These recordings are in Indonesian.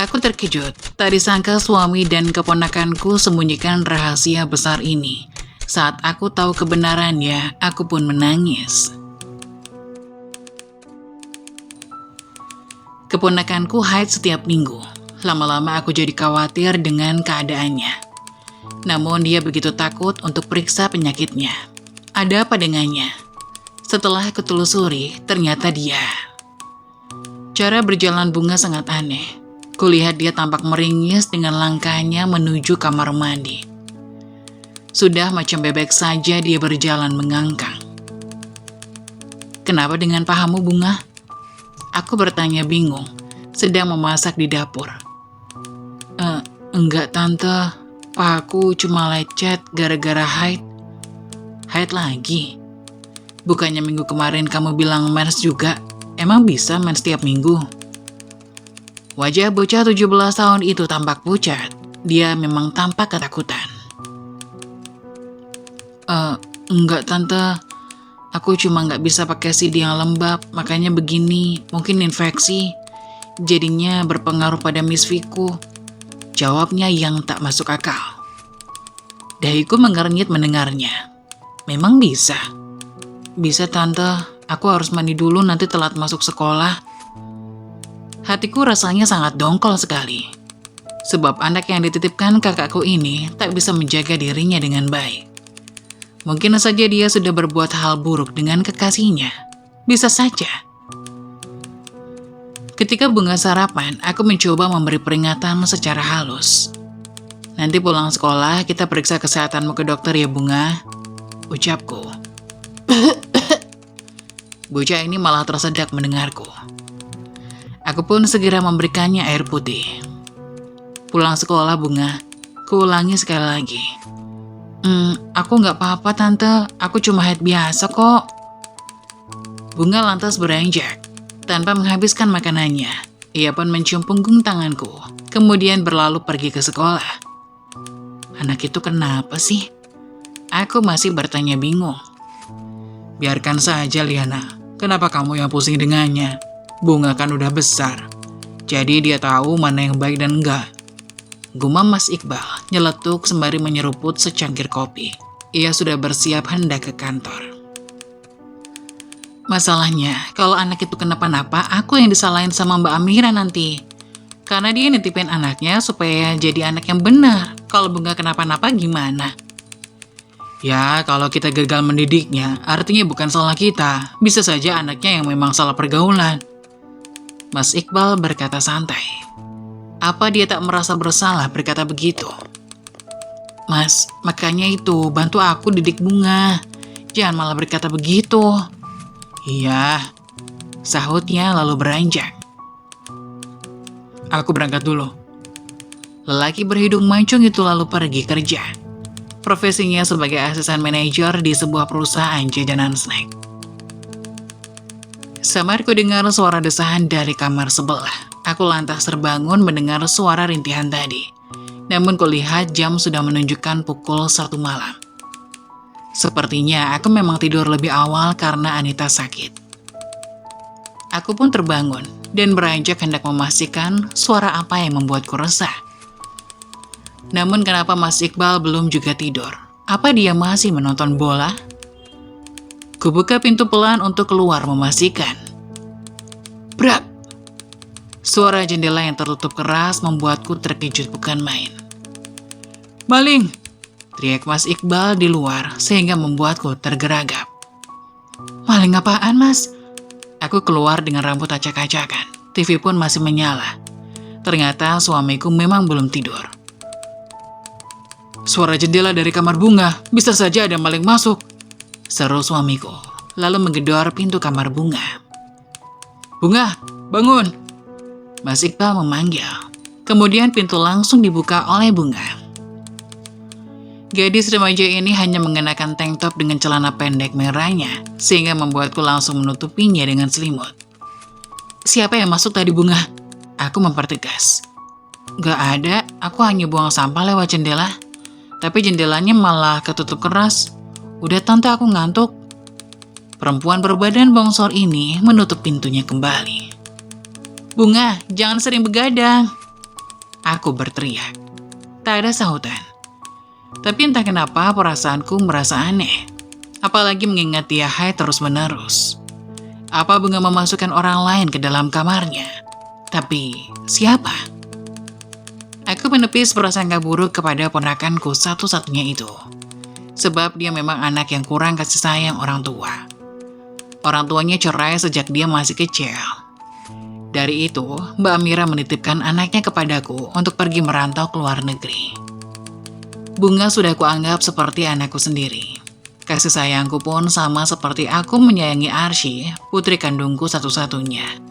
Aku terkejut, tak disangka suami dan keponakanku sembunyikan rahasia besar ini. Saat aku tahu kebenarannya, aku pun menangis. Keponakanku haid setiap minggu. Lama-lama aku jadi khawatir dengan keadaannya. Namun dia begitu takut untuk periksa penyakitnya. Ada apa dengannya? Setelah aku telusuri, ternyata dia. Cara berjalan Bunga sangat aneh. Kulihat dia tampak meringis dengan langkahnya menuju kamar mandi. Sudah macam bebek saja dia berjalan mengangkang. Kenapa dengan pahamu, Bunga? Aku bertanya bingung, sedang memasak di dapur. Enggak tante, pahaku cuma lecet gara-gara haid. Haid lagi? Bukannya minggu kemarin kamu bilang mens juga? Emang bisa mens setiap minggu? Wajah bocah 17 tahun itu tampak pucat. Dia memang tampak ketakutan. Enggak tante, aku cuma nggak bisa pakai CD yang lembab, makanya begini, mungkin infeksi. Jadinya berpengaruh pada misfiku. Jawabnya yang tak masuk akal. Dahiku mengernyit mendengarnya. Memang bisa? Bisa tante, aku harus mandi dulu nanti telat masuk sekolah. Hatiku rasanya sangat dongkol sekali. Sebab anak yang dititipkan kakakku ini tak bisa menjaga dirinya dengan baik. Mungkin saja dia sudah berbuat hal buruk dengan kekasihnya. Bisa saja. Ketika Bunga sarapan, aku mencoba memberi peringatan secara halus. Nanti pulang sekolah, kita periksa kesehatanmu ke dokter ya Bunga, ucapku. Bocah ini malah tersedak mendengarku. Aku pun segera memberikannya air putih. Pulang sekolah Bunga, kuulangi sekali lagi. Aku nggak apa-apa tante, aku cuma haid biasa kok. Bunga lantas beranjak. Tanpa menghabiskan makanannya, ia pun mencium punggung tanganku, kemudian berlalu pergi ke sekolah. Anak itu kenapa sih? Aku masih bertanya bingung. Biarkan saja Liana, kenapa kamu yang pusing dengannya? Bunga kan udah besar, jadi dia tahu mana yang baik dan enggak. Gumam Mas Iqbal nyeletuk sembari menyeruput secangkir kopi. Ia sudah bersiap hendak ke kantor. Masalahnya, kalau anak itu kenapa-napa, aku yang disalahin sama Mbak Amira nanti. Karena dia nitipin anaknya supaya jadi anak yang benar. Kalau Bunga kenapa-napa gimana? Ya, kalau kita gagal mendidiknya, artinya bukan salah kita. Bisa saja anaknya yang memang salah pergaulan. Mas Iqbal berkata santai. Apa dia tak merasa bersalah berkata begitu? Mas, makanya itu, bantu aku didik Bunga. Jangan malah berkata begitu. Iya, sahutnya lalu beranjak. Aku berangkat dulu. Lelaki berhidung mancung itu lalu pergi kerja. Profesinya sebagai asisten manajer di sebuah perusahaan jajanan snack. Samar ku dengar suara desahan dari kamar sebelah. Aku lantas terbangun mendengar suara rintihan tadi. Namun kulihat jam sudah menunjukkan pukul 1 malam. Sepertinya aku memang tidur lebih awal karena Anita sakit. Aku pun terbangun dan beranjak hendak memastikan suara apa yang membuatku resah. Namun kenapa Mas Iqbal belum juga tidur? Apa dia masih menonton bola? Kubuka pintu pelan untuk keluar memastikan. Brak! Suara jendela yang tertutup keras membuatku terkejut bukan main. Maling! Teriak Mas Iqbal di luar sehingga membuatku tergeragap. Maling apaan Mas? Aku keluar dengan rambut acak-acakan. TV pun masih menyala. Ternyata suamiku memang belum tidur. Suara jendela dari kamar Bunga, bisa saja ada maling masuk. Seru suamiku, lalu menggedor pintu kamar Bunga. Bunga, bangun! Mas Iqbal memanggil. Kemudian pintu langsung dibuka oleh Bunga. Gadis remaja ini hanya mengenakan tank top dengan celana pendek merahnya, sehingga membuatku langsung menutupinya dengan selimut. Siapa yang masuk tadi Bunga? Aku mempertegas. Gak ada, aku hanya buang sampah lewat jendela. Tapi jendelanya malah ketutup keras. Udah tante, aku ngantuk. Perempuan berbadan bongsor ini menutup pintunya kembali. Bunga, jangan sering begadang. Aku berteriak. Tak ada sahutan. Tapi entah kenapa perasaanku merasa aneh. Apalagi mengingat dia haid terus-menerus. Apa Bunga memasukkan orang lain ke dalam kamarnya? Tapi siapa? Aku menepis prasangka buruk kepada ponakanku satu-satunya itu. Sebab dia memang anak yang kurang kasih sayang orang tua. Orang tuanya cerai sejak dia masih kecil. Dari itu, Mbak Amira menitipkan anaknya kepadaku untuk pergi merantau ke luar negeri. Bunga sudah kuanggap seperti anakku sendiri. Kasih sayangku pun sama seperti aku menyayangi Arsy, putri kandungku satu-satunya.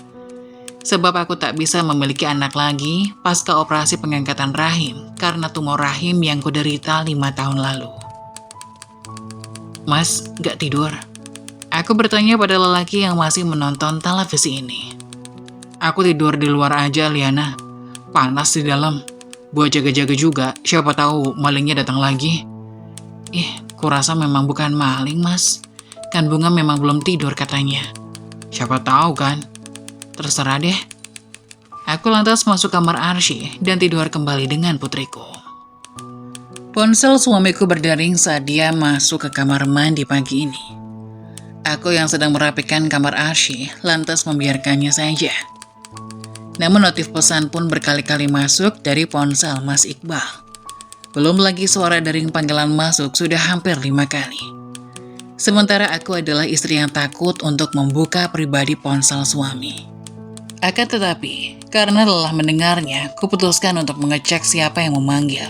Sebab aku tak bisa memiliki anak lagi pasca operasi pengangkatan rahim karena tumor rahim yang kuderita 5 tahun lalu. Mas, gak tidur? Aku bertanya pada lelaki yang masih menonton televisi ini. Aku tidur di luar aja, Liana. Panas di dalam. Buat jaga-jaga juga, siapa tahu malingnya datang lagi. Kurasa memang bukan maling, Mas. Kan Bunga memang belum tidur katanya. Siapa tahu kan? Terserah deh. Aku lantas masuk kamar Arsy dan tidur kembali dengan putriku. Ponsel suamiku berdering saat dia masuk ke kamar mandi pagi ini. Aku yang sedang merapikan kamar Arsy lantas membiarkannya saja. Namun notif pesan pun berkali-kali masuk dari ponsel Mas Iqbal. Belum lagi suara dering panggilan masuk sudah hampir 5 kali. Sementara aku adalah istri yang takut untuk membuka pribadi ponsel suami. Akan tetapi, karena lelah mendengarnya, kuputuskan untuk mengecek siapa yang memanggil.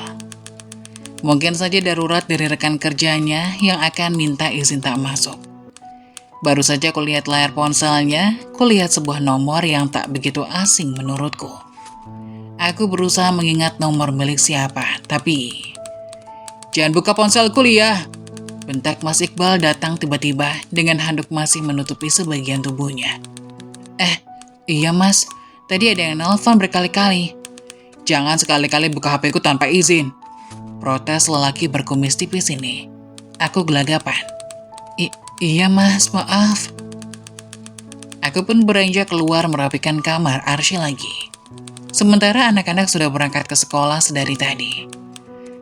Mungkin saja darurat dari rekan kerjanya yang akan minta izin tak masuk. Baru saja kulihat layar ponselnya, kulihat sebuah nomor yang tak begitu asing menurutku. Aku berusaha mengingat nomor milik siapa, tapi... Jangan buka ponselku, Lia! Bentak Mas Iqbal datang tiba-tiba dengan handuk masih menutupi sebagian tubuhnya. Iya Mas, tadi ada yang nelfon berkali-kali. Jangan sekali-kali buka HP ku tanpa izin. Protes lelaki berkumis tipis ini. Aku gelagapan. Iya Mas, maaf. Aku pun beranjak keluar merapikan kamar Arsy lagi. Sementara anak-anak sudah berangkat ke sekolah sedari tadi.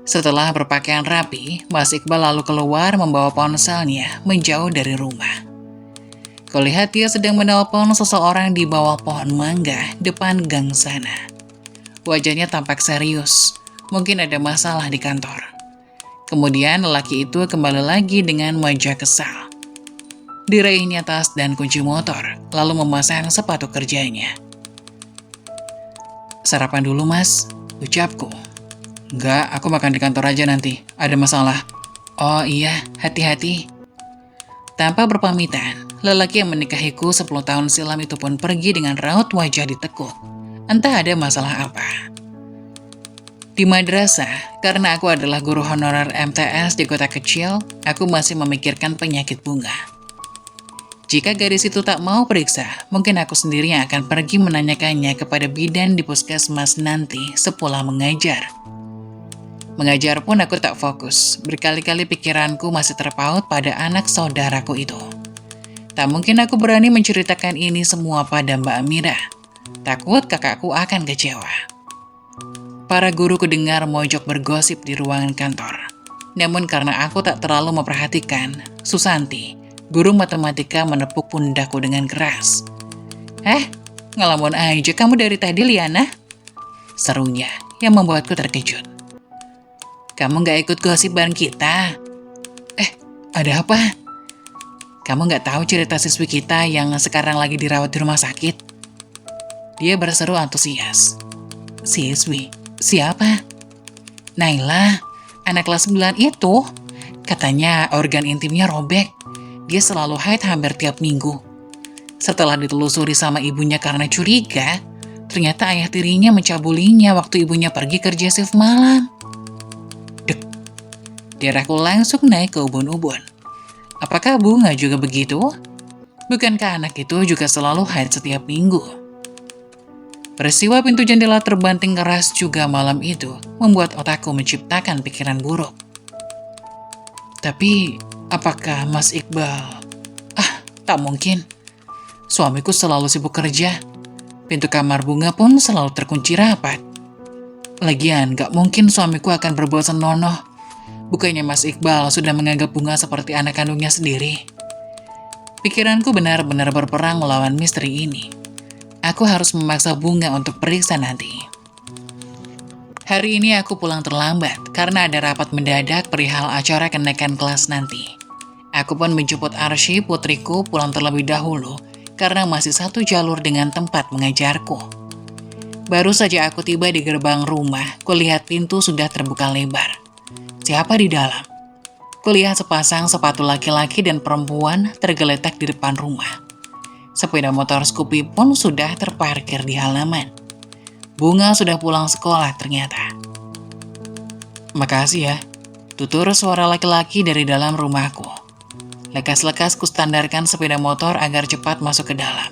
Setelah berpakaian rapi, Mas Iqbal lalu keluar membawa ponselnya menjauh dari rumah. Kulihat dia sedang menelpon seseorang di bawah pohon mangga depan gang sana. Wajahnya tampak serius, mungkin ada masalah di kantor. Kemudian lelaki itu kembali lagi dengan wajah kesal. Diraihnya tas dan kunci motor, lalu memasang sepatu kerjanya. Sarapan dulu Mas, ucapku. Enggak, aku makan di kantor aja nanti, ada masalah. Oh iya, hati-hati. Tanpa berpamitan, lelaki yang menikahiku 10 tahun silam itu pun pergi dengan raut wajah ditekuk. Entah ada masalah apa. Di madrasah, karena aku adalah guru honorer MTS di kota kecil, aku masih memikirkan penyakit Bunga. Jika gadis itu tak mau periksa, mungkin aku sendiri yang akan pergi menanyakannya kepada bidan di puskesmas nanti sepulang mengajar. Mengajar pun aku tak fokus, berkali-kali pikiranku masih terpaut pada anak saudaraku itu. Tak mungkin aku berani menceritakan ini semua pada Mbak Amira. Takut kakakku akan kecewa. Para guru kudengar mojok bergosip di ruangan kantor. Namun karena aku tak terlalu memperhatikan, Susanti, guru matematika menepuk pundakku dengan keras. Ngelamun aja kamu dari tadi, Liana? Serunya yang membuatku terkejut. Kamu gak ikut gosip bareng kita? Ada apa? Kamu gak tahu cerita siswi kita yang sekarang lagi dirawat di rumah sakit? Dia berseru antusias. Siswi? Siapa? Naila, anak kelas 9 itu. Katanya organ intimnya robek. Dia selalu haid hampir tiap minggu. Setelah ditelusuri sama ibunya karena curiga, ternyata ayah tirinya mencabulinya waktu ibunya pergi kerja shift malam. Dek, darahku langsung naik ke ubun-ubun. Apakah Bunga juga begitu? Bukankah anak itu juga selalu haid setiap minggu? Peristiwa pintu jendela terbanting keras juga malam itu membuat otakku menciptakan pikiran buruk. Tapi, apakah Mas Iqbal? Tak mungkin. Suamiku selalu sibuk kerja. Pintu kamar Bunga pun selalu terkunci rapat. Lagian, gak mungkin suamiku akan berbuat senonoh. Bukannya Mas Iqbal sudah menganggap Bunga seperti anak kandungnya sendiri. Pikiranku benar-benar berperang melawan misteri ini. Aku harus memaksa Bunga untuk periksa nanti. Hari ini aku pulang terlambat karena ada rapat mendadak perihal acara kenaikan kelas nanti. Aku pun menjemput Arsy, putriku, pulang terlebih dahulu karena masih satu jalur dengan tempat mengajarku. Baru saja aku tiba di gerbang rumah, kulihat pintu sudah terbuka lebar. Siapa di dalam? Kulihat sepasang sepatu laki-laki dan perempuan tergeletak di depan rumah. Sepeda motor Scoopy pun sudah terparkir di halaman. Bunga sudah pulang sekolah ternyata. Makasih ya, tutur suara laki-laki dari dalam rumahku. Lekas-lekas kustandarkan sepeda motor agar cepat masuk ke dalam.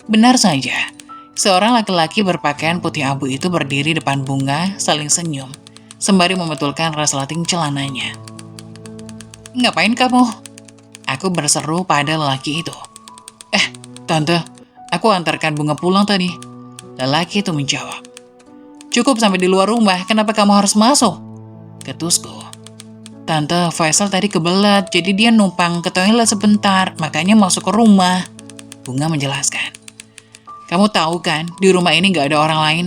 Benar saja, seorang laki-laki berpakaian putih abu itu berdiri depan Bunga saling senyum, sembari membetulkan resleting celananya. Ngapain kamu? Aku berseru pada lelaki itu. Tante, aku antarkan Bunga pulang tadi. Lelaki itu menjawab. Cukup sampai di luar rumah, kenapa kamu harus masuk? Ketusku. Tante, Faisal tadi kebelet, jadi dia numpang ke toilet sebentar, makanya masuk ke rumah. Bunga menjelaskan. Kamu tahu kan, di rumah ini gak ada orang lain.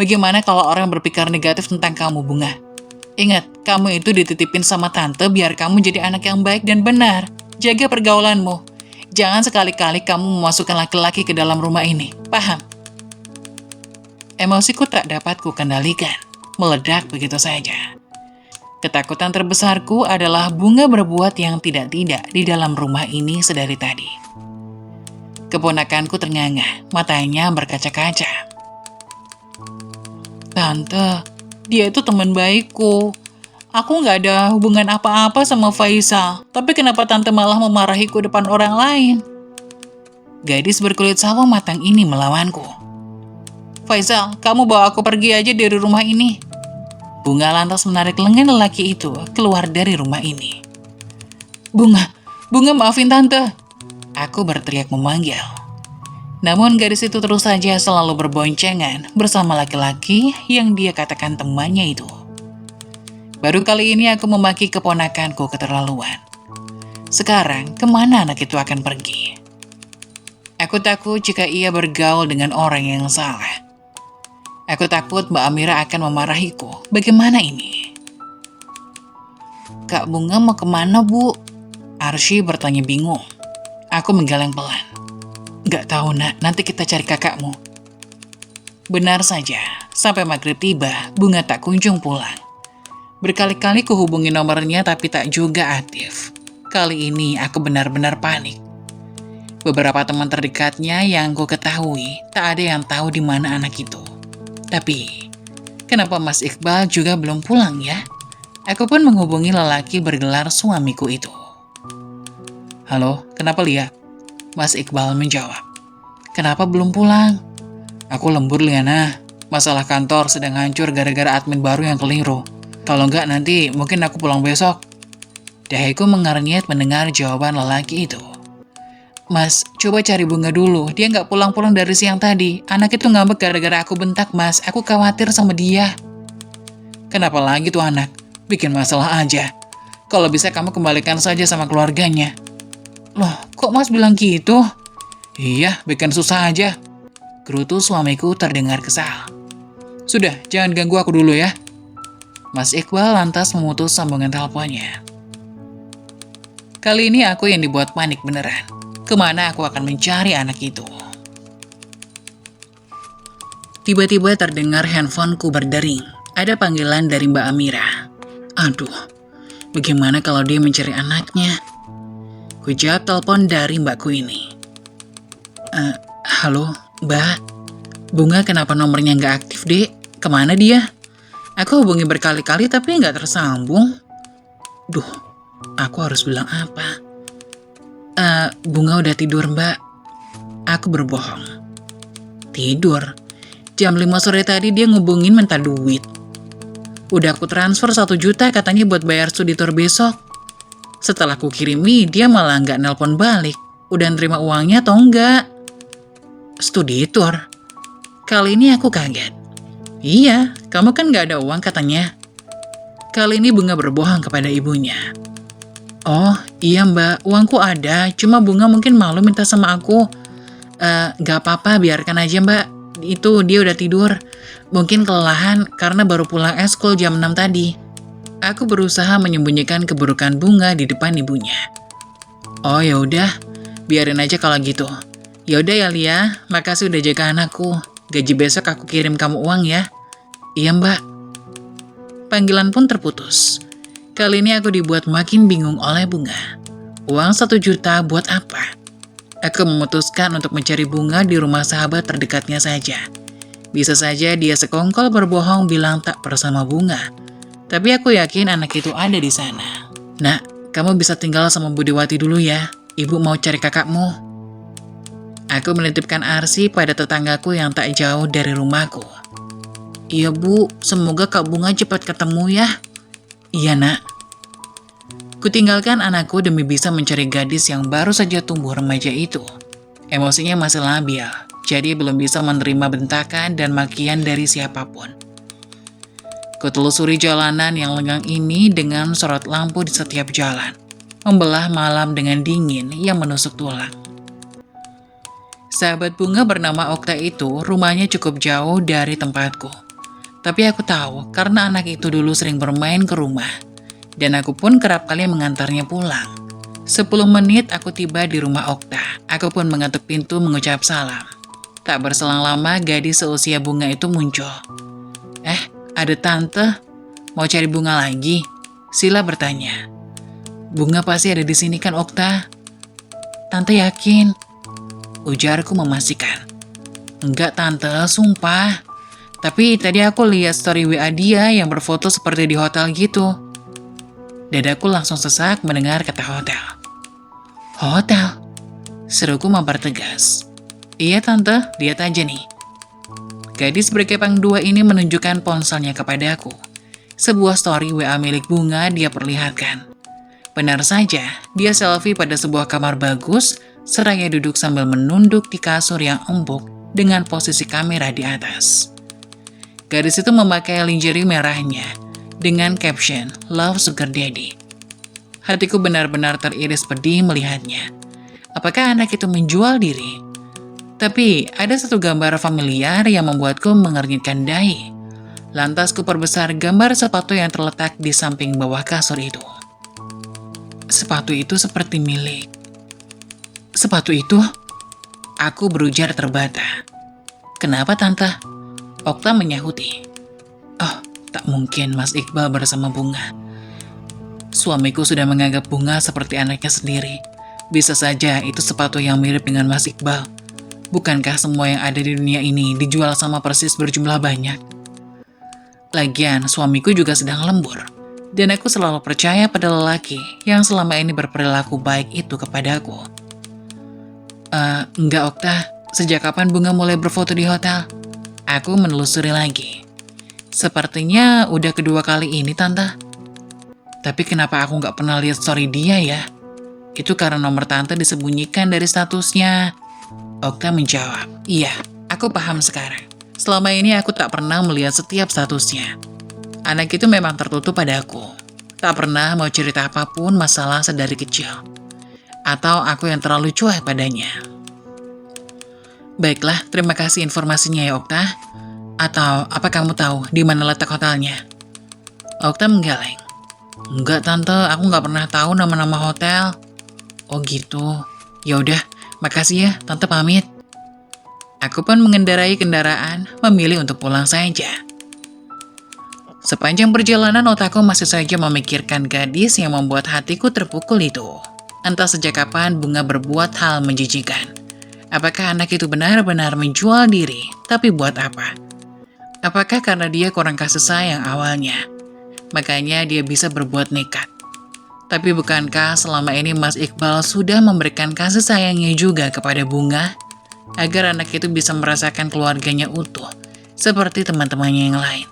Bagaimana kalau orang berpikir negatif tentang kamu, Bunga? Ingat, kamu itu dititipin sama tante biar kamu jadi anak yang baik dan benar. Jaga pergaulanmu. Jangan sekali-kali kamu memasukkan laki-laki ke dalam rumah ini. Paham? Emosiku tak dapat kukendalikan. Meledak begitu saja. Ketakutan terbesarku adalah Bunga berbuat yang tidak-tidak di dalam rumah ini sedari tadi. Keponakanku ternganga, matanya berkaca-kaca. Tante, dia itu teman baikku. Aku nggak ada hubungan apa-apa sama Faisal, tapi kenapa tante malah memarahiku depan orang lain? Gadis berkulit sawo matang ini melawanku. Faisal, kamu bawa aku pergi aja dari rumah ini. Bunga lantas menarik lengan lelaki itu keluar dari rumah ini. Bunga maafin tante. Aku berteriak memanggil. Namun gadis itu terus saja selalu berboncengan bersama laki-laki yang dia katakan temannya itu. Baru kali ini aku memaki keponakanku keterlaluan. Sekarang, kemana anak itu akan pergi? Aku takut jika ia bergaul dengan orang yang salah. Aku takut Mbak Amira akan memarahiku. Bagaimana ini? Kak Bunga mau kemana, Bu? Arsy bertanya bingung. Aku menggeleng pelan. Gak tahu, Nak. Nanti kita cari kakakmu. Benar saja, sampai maghrib tiba, Bunga tak kunjung pulang. Berkali-kali kuhubungi nomornya tapi tak juga aktif. Kali ini aku benar-benar panik. Beberapa teman terdekatnya yang ku ketahui tak ada yang tahu di mana anak itu. Tapi, kenapa Mas Iqbal juga belum pulang ya? Aku pun menghubungi lelaki bergelar suamiku itu. Halo, kenapa Lia? Mas Iqbal menjawab. Kenapa belum pulang? Aku lembur Liana. Masalah kantor sedang hancur gara-gara admin baru yang keliru. Kalau enggak nanti mungkin aku pulang besok. Dahiku mengernyit mendengar jawaban lelaki itu. Mas, coba cari Bunga dulu. Dia nggak pulang-pulang dari siang tadi. Anak itu ngambek gara-gara aku bentak, Mas. Aku khawatir sama dia. Kenapa lagi tuh anak? Bikin masalah aja. Kalau bisa kamu kembalikan saja sama keluarganya. Loh, kok Mas bilang gitu? Iya, bikin susah aja. Gerutu suamiku terdengar kesal. Sudah, jangan ganggu aku dulu ya. Mas Iqbal lantas memutus sambungan teleponnya. Kali ini aku yang dibuat panik beneran. Kemana aku akan mencari anak itu? Tiba-tiba terdengar handphoneku berdering. Ada panggilan dari Mbak Amira. Aduh, bagaimana kalau dia mencari anaknya? Ku jawab telepon dari mbakku ini. Halo, Mbak. Bunga kenapa nomornya nggak aktif, Dek? Kemana dia? Aku hubungi berkali-kali tapi nggak tersambung. Duh, aku harus bilang apa? Bunga udah tidur, Mbak. Aku berbohong. Tidur? Jam 5 sore tadi dia ngubungin minta duit. Udah aku transfer 1 juta katanya buat bayar studi tour besok. Setelah aku kirimi, dia malah nggak nelpon balik. Udah nerima uangnya atau enggak? Studi tour? Kali ini aku kaget. Iya, Kamu kan gak ada uang katanya. Kali ini Bunga berbohong kepada ibunya. Oh, iya Mbak, uangku ada, cuma Bunga mungkin malu minta sama aku. Gak apa-apa, biarkan aja Mbak. Itu dia udah tidur. Mungkin kelelahan karena baru pulang eskul jam 6 tadi. Aku berusaha menyembunyikan keburukan Bunga di depan ibunya. Oh ya udah, biarin aja kalau gitu. Ya udah ya Lia, makasih udah jaga anakku. Gaji besok aku kirim kamu uang ya. Iya Mbak. Panggilan pun terputus. Kali ini aku dibuat makin bingung oleh Bunga. Uang 1 juta buat apa? Aku memutuskan untuk mencari Bunga di rumah sahabat terdekatnya saja. Bisa saja dia sekongkol berbohong bilang tak bersama Bunga. Tapi aku yakin anak itu ada di sana. Nak, kamu bisa tinggal sama Budiwati dulu ya. Ibu mau cari kakakmu. Aku menitipkan Arsy pada tetanggaku yang tak jauh dari rumahku. Iya Bu, semoga Kak Bunga cepat ketemu ya. Iya nak. Kutinggalkan anakku demi bisa mencari gadis yang baru saja tumbuh remaja itu. Emosinya masih labil, jadi belum bisa menerima bentakan dan makian dari siapapun. Kutelusuri jalanan yang lengang ini dengan sorot lampu di setiap jalan, membelah malam dengan dingin yang menusuk tulang. Sahabat Bunga bernama Okta itu rumahnya cukup jauh dari tempatku. Tapi aku tahu karena anak itu dulu sering bermain ke rumah. Dan aku pun kerap kali mengantarnya pulang. 10 menit aku tiba di rumah Okta. Aku pun mengetuk pintu mengucap salam. Tak berselang lama gadis seusia Bunga itu muncul. Ada tante? Mau cari Bunga lagi? Sila bertanya. Bunga pasti ada di sini kan Okta? Tante yakin? Ujarku memastikan. Enggak tante, sumpah. Tapi tadi aku lihat story WA dia yang berfoto seperti di hotel gitu. Dadaku langsung sesak mendengar kata hotel. Hotel? Seruku mempertegas. Iya tante, lihat aja nih. Gadis berkepang 2 ini menunjukkan ponselnya kepadaku. Sebuah story WA milik Bunga dia perlihatkan. Benar saja, dia selfie pada sebuah kamar bagus, seraya duduk sambil menunduk di kasur yang empuk dengan posisi kamera di atas. Gadis itu memakai lingerie merahnya dengan caption Love Sugar Daddy. Hatiku benar-benar teriris pedih melihatnya. Apakah anak itu menjual diri? Tapi ada satu gambar familiar yang membuatku mengernyitkan dahi. Lantas ku perbesar gambar sepatu yang terletak di samping bawah kasur itu. Sepatu itu seperti milik. Sepatu itu? Aku berujar terbata. Kenapa tante? Okta menyahuti. Oh, tak mungkin Mas Iqbal bersama Bunga. Suamiku sudah menganggap Bunga seperti anaknya sendiri. Bisa saja itu sepatu yang mirip dengan Mas Iqbal. Bukankah semua yang ada di dunia ini dijual sama persis berjumlah banyak? Lagian, suamiku juga sedang lembur. Dan aku selalu percaya pada lelaki yang selama ini berperilaku baik itu kepadaku. Enggak Okta, sejak kapan Bunga mulai berfoto di hotel? Aku menelusuri lagi. Sepertinya udah kedua kali ini, Tante. Tapi kenapa aku nggak pernah lihat story dia ya? Itu karena nomor Tante disembunyikan dari statusnya. Okta menjawab, iya, aku paham sekarang. Selama ini aku tak pernah melihat setiap statusnya. Anak itu memang tertutup padaku. Tak pernah mau cerita apapun masalah sedari kecil. Atau aku yang terlalu cuek padanya. Baiklah, terima kasih informasinya ya Okta. Atau apa kamu tahu di mana letak hotelnya? Okta menggeleng. Enggak tante, aku nggak pernah tahu nama-nama hotel. Oh gitu. Ya udah, makasih ya, tante pamit. Aku pun mengendarai kendaraan, memilih untuk pulang saja. Sepanjang perjalanan otakku masih saja memikirkan gadis yang membuat hatiku terpukul itu. Entah sejak kapan Bunga berbuat hal menjijikan. Apakah anak itu benar-benar menjual diri, tapi buat apa? Apakah karena dia kurang kasih sayang awalnya? Makanya dia bisa berbuat nekat. Tapi bukankah selama ini Mas Iqbal sudah memberikan kasih sayangnya juga kepada Bunga? Agar anak itu bisa merasakan keluarganya utuh, seperti teman-temannya yang lain.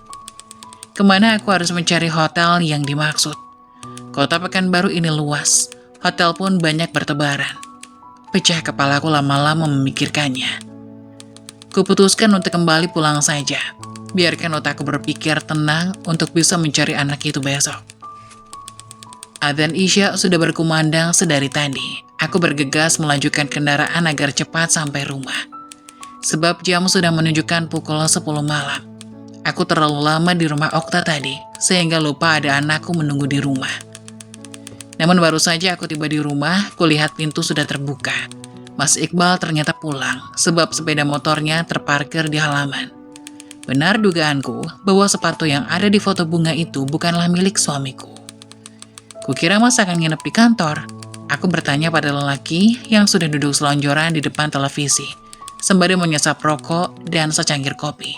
Kemana aku harus mencari hotel yang dimaksud? Kota Pekanbaru ini luas, hotel pun banyak bertebaran. Pecah kepalaku lama-lama memikirkannya. Kuputuskan untuk kembali pulang saja. Biarkan otakku berpikir tenang untuk bisa mencari anak itu besok. Adzan Isya sudah berkumandang sedari tadi. Aku bergegas melanjutkan kendaraan agar cepat sampai rumah. Sebab jam sudah menunjukkan pukul 10 malam. Aku terlalu lama di rumah Okta tadi, sehingga lupa ada anakku menunggu di rumah. Namun baru saja aku tiba di rumah, kulihat pintu sudah terbuka. Mas Iqbal ternyata pulang, sebab sepeda motornya terparkir di halaman. Benar dugaanku bahwa sepatu yang ada di foto bunga itu bukanlah milik suamiku. Kukira Mas akan nginep di kantor. Aku bertanya pada lelaki yang sudah duduk selonjoran di depan televisi, sembari menyesap rokok dan secangkir kopi.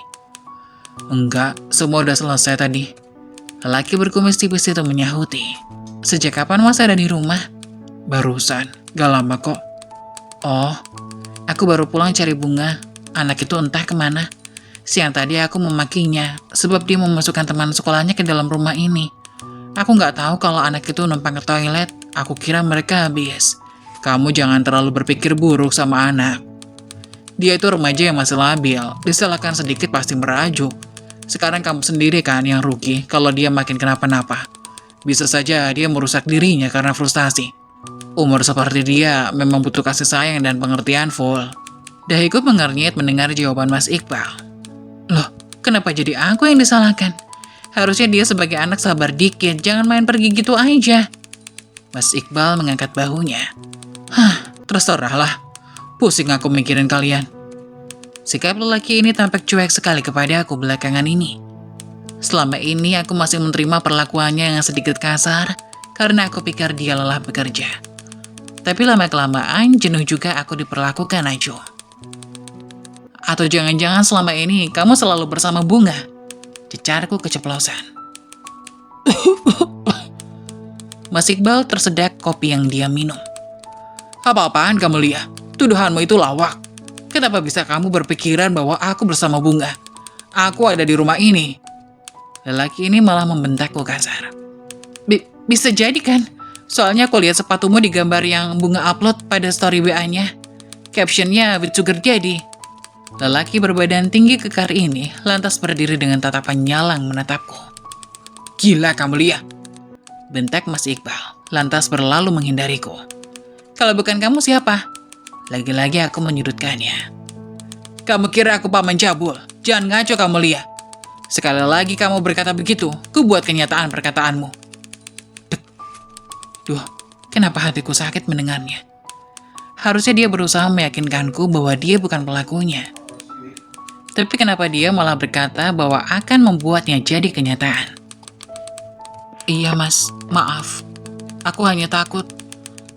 Enggak, semua udah selesai tadi. Lelaki berkumis tipis itu menyahuti. Sejak kapan Mas ada di rumah? Barusan, gak lama kok. Oh, aku baru pulang cari bunga. Anak itu entah kemana. Siang tadi aku memakinya, sebab dia memasukkan teman sekolahnya ke dalam rumah ini. Aku nggak tahu kalau anak itu numpang ke toilet. Aku kira mereka habis. Kamu jangan terlalu berpikir buruk sama anak. Dia itu remaja yang masih labil. Disalahkan sedikit pasti merajuk. Sekarang kamu sendiri kan yang rugi kalau dia makin kenapa-napa. Bisa saja dia merusak dirinya karena frustasi. Umur seperti dia memang butuh kasih sayang dan pengertian full. Dahiku mengernyit mendengar jawaban Mas Iqbal. Loh, kenapa jadi aku yang disalahkan? Harusnya dia sebagai anak sabar dikit, jangan main pergi gitu aja. Mas Iqbal mengangkat bahunya. Terserahlah. Pusing aku mikirin kalian. Sikap lelaki ini tampak cuek sekali kepada aku belakangan ini. Selama ini aku masih menerima perlakuannya yang sedikit kasar, karena aku pikir dia lelah bekerja. Tapi lama-kelamaan jenuh juga aku diperlakukan Ajo. Atau jangan-jangan selama ini kamu selalu bersama bunga? Cecarku keceplosan. Mas Iqbal tersedak kopi yang dia minum. Apa-apaan kamu Lia? Tuduhanmu itu lawak. Kenapa bisa kamu berpikiran bahwa aku bersama bunga? Aku ada di rumah ini. Lelaki ini malah membentakku kasar. Bisa jadi kan? Soalnya aku lihat sepatumu di gambar yang bunga upload pada story WA-nya. Captionnya with sugar daddy. Lelaki berbadan tinggi kekar ini lantas berdiri dengan tatapan nyalang menatapku. Gila kamu Lia. Bentak Mas Iqbal, lantas berlalu menghindariku. Kalau bukan kamu siapa? Lagi-lagi aku menyudutkannya. Kamu kira aku paman cabul? Jangan ngaco kamu Lia. Sekali lagi kamu berkata begitu, ku buat kenyataan perkataanmu. Duh, kenapa hatiku sakit mendengarnya? Harusnya dia berusaha meyakinkanku bahwa dia bukan pelakunya. Tapi kenapa dia malah berkata bahwa akan membuatnya jadi kenyataan? Iya mas, maaf. Aku hanya takut.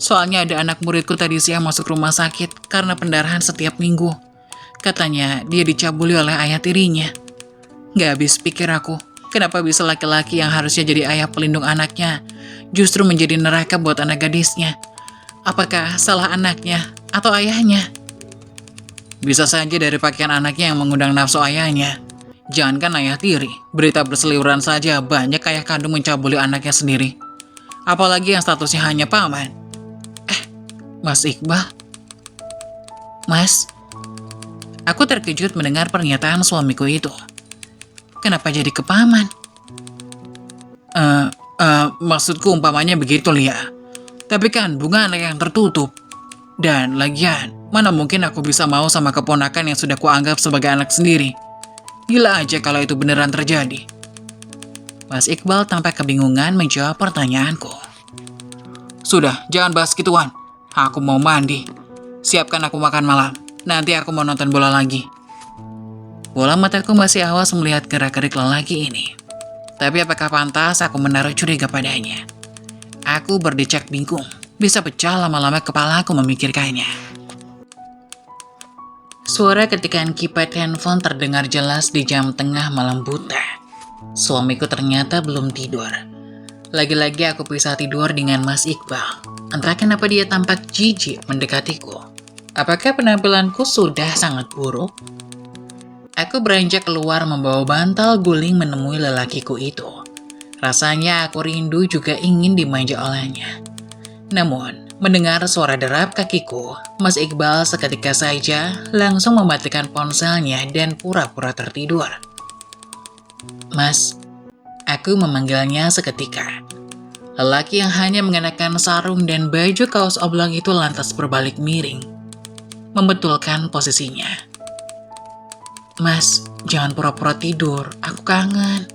Soalnya ada anak muridku tadi siang masuk rumah sakit karena pendarahan setiap minggu. Katanya dia dicabuli oleh ayah tirinya. Gak habis pikir aku, kenapa bisa laki-laki yang harusnya jadi ayah pelindung anaknya justru menjadi neraka buat anak gadisnya? Apakah salah anaknya atau ayahnya? Bisa saja dari pakaian anaknya yang mengundang nafsu ayahnya. Jangankan ayah tiri, berita berseliweran saja banyak ayah kandung mencabuli anaknya sendiri. Apalagi yang statusnya hanya paman. Mas Iqbal? Mas? Aku terkejut mendengar pernyataan suamiku itu. Kenapa jadi ke paman? Maksudku umpamanya begitu Lia. Tapi kan bunga anak yang tertutup. Dan lagian, mana mungkin aku bisa mau sama keponakan yang sudah kuanggap sebagai anak sendiri. Gila aja kalau itu beneran terjadi. Mas Iqbal tampak kebingungan menjawab pertanyaanku. Sudah, jangan bahas gituan. Aku mau mandi. Siapkan aku makan malam. Nanti aku mau nonton bola lagi. Bola mataku masih awas melihat gerak-gerik lelaki ini. Tapi apakah pantas aku menaruh curiga padanya? Aku berdecak bingung. Bisa pecah lama-lama kepalaku memikirkannya. Suara ketikan keypad handphone terdengar jelas di jam tengah malam buta. Suamiku ternyata belum tidur. Lagi-lagi aku bisa tidur dengan Mas Iqbal. Entah kenapa dia tampak jijik mendekatiku. Apakah penampilanku sudah sangat buruk? Aku beranjak keluar membawa bantal guling menemui lelakiku itu. Rasanya aku rindu juga ingin dimanja olehnya. Namun, mendengar suara derap kakiku, Mas Iqbal seketika saja langsung mematikan ponselnya dan pura-pura tertidur. Mas, aku memanggilnya seketika. Lelaki yang hanya mengenakan sarung dan baju kaos oblong itu lantas berbalik miring, membetulkan posisinya. Mas, jangan pura-pura tidur, aku kangen.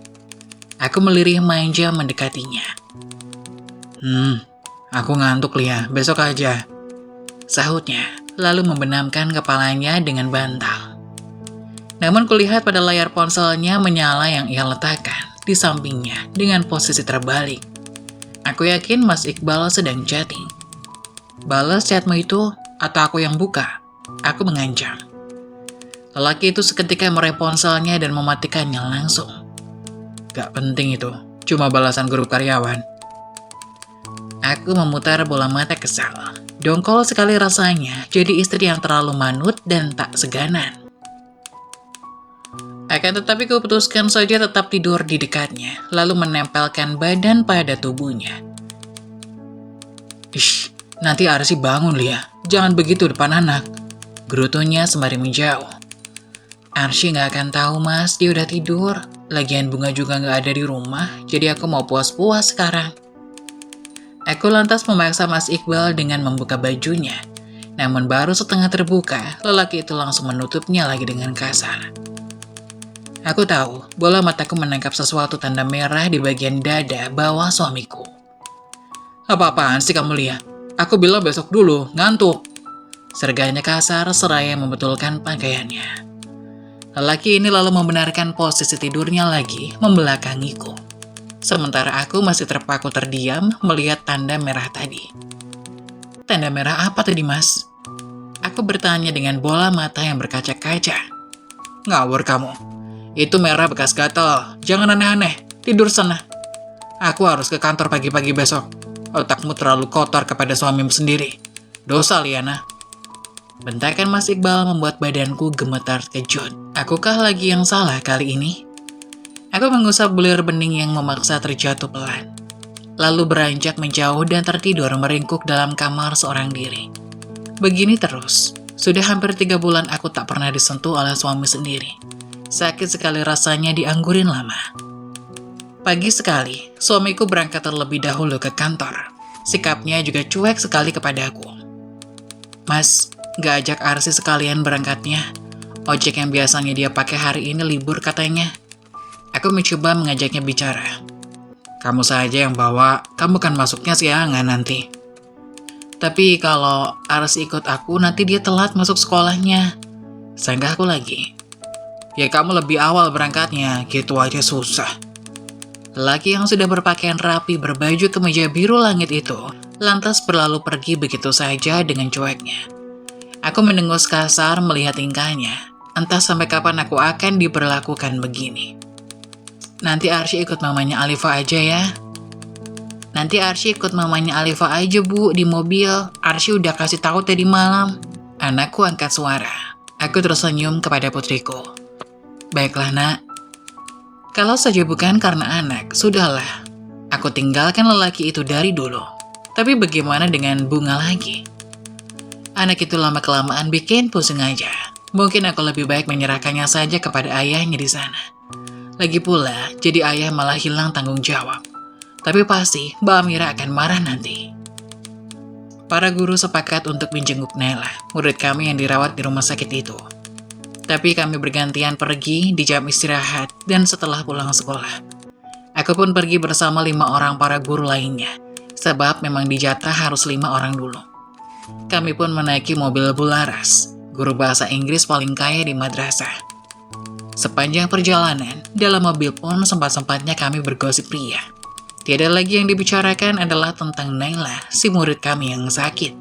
Aku melirih manja mendekatinya. Aku ngantuk Lia, besok aja. Sahutnya, lalu membenamkan kepalanya dengan bantal. Namun kulihat pada layar ponselnya menyala yang ia letakkan di sampingnya dengan posisi terbalik. Aku yakin Mas Iqbal sedang chatting. Balas chatmu itu atau aku yang buka? Aku mengancam. Lelaki itu seketika meraih ponselnya dan mematikannya langsung. Gak penting itu, cuma balasan grup karyawan. Aku memutar bola mata kesal. Dongkol sekali rasanya jadi istri yang terlalu manut dan tak seganan. Akan tetapi kuputuskan saja tetap tidur di dekatnya, lalu menempelkan badan pada tubuhnya. Ish, nanti Arsy bangun Lia, jangan begitu depan anak. Gerutunya sembari menjauh. Arsy gak akan tahu Mas, dia udah tidur. Lagian Bunga juga gak ada di rumah, jadi aku mau puas-puas sekarang. Aku lantas memaksa Mas Iqbal dengan membuka bajunya. Namun baru setengah terbuka, lelaki itu langsung menutupnya lagi dengan kasar. Aku tahu, bola mataku menangkap sesuatu tanda merah di bagian dada bawah suamiku. Apa-apaan sih kamu Lia? Aku bilang besok dulu, ngantuk. Serganya kasar seraya membetulkan pakaiannya. Lelaki ini lalu membenarkan posisi tidurnya lagi membelakangiku. Sementara aku masih terpaku terdiam melihat tanda merah tadi. Tanda merah apa tadi Mas? Aku bertanya dengan bola mata yang berkaca-kaca. Ngawur kamu. Itu merah bekas gatal. Jangan aneh-aneh. Tidur sana. Aku harus ke kantor pagi-pagi besok. Otakmu terlalu kotor kepada suamimu sendiri. Dosa, Liana. Bentakan Mas Iqbal membuat badanku gemetar kejut. Akukah lagi yang salah kali ini? Aku mengusap bulir bening yang memaksa terjatuh pelan. Lalu beranjak menjauh dan tertidur meringkuk dalam kamar seorang diri. Begini terus. Sudah hampir 3 bulan aku tak pernah disentuh oleh suami sendiri. Sakit sekali rasanya dianggurin lama. Pagi sekali, suamiku berangkat terlebih dahulu ke kantor. Sikapnya juga cuek sekali kepadaku. Mas, gak ajak Arsy sekalian berangkatnya? Ojek yang biasanya dia pakai hari ini libur katanya. Aku mencoba mengajaknya bicara. Kamu saja yang bawa, kamu kan masuknya siangan nanti. Tapi kalau Arsy ikut aku, nanti dia telat masuk sekolahnya. Sanggah aku lagi. Ya kamu lebih awal berangkatnya, gitu aja susah. Lelaki yang sudah berpakaian rapi berbaju kemeja biru langit itu, lantas berlalu pergi begitu saja dengan cueknya. Aku mendengus kasar melihat tingkahnya, entah sampai kapan aku akan diperlakukan begini. Nanti Arsy ikut mamanya Alifa aja ya. Nanti Arsy ikut mamanya Alifa aja Bu, di mobil. Arsy udah kasih tahu tadi malam. Anakku angkat suara. Aku tersenyum kepada putriku. Baiklah nak. Kalau saja bukan karena anak, sudahlah. Aku tinggalkan lelaki itu dari dulu. Tapi bagaimana dengan Bunga lagi? Anak itu lama-kelamaan bikin pusing aja. Mungkin aku lebih baik menyerahkannya saja kepada ayahnya di sana. Lagi pula, jadi ayah malah hilang tanggung jawab. Tapi pasti Mbak Amira akan marah nanti. Para guru sepakat untuk menjenguk Nela, murid kami yang dirawat di rumah sakit itu. Tapi kami bergantian pergi di jam istirahat dan setelah pulang sekolah. Aku pun pergi bersama 5 orang para guru lainnya, sebab memang dijatah harus 5 orang dulu. Kami pun menaiki mobil Bularas, guru bahasa Inggris paling kaya di madrasah. Sepanjang perjalanan, dalam mobil pun sempat-sempatnya kami bergosip ria. Tiada lagi yang dibicarakan adalah tentang Naila, si murid kami yang sakit.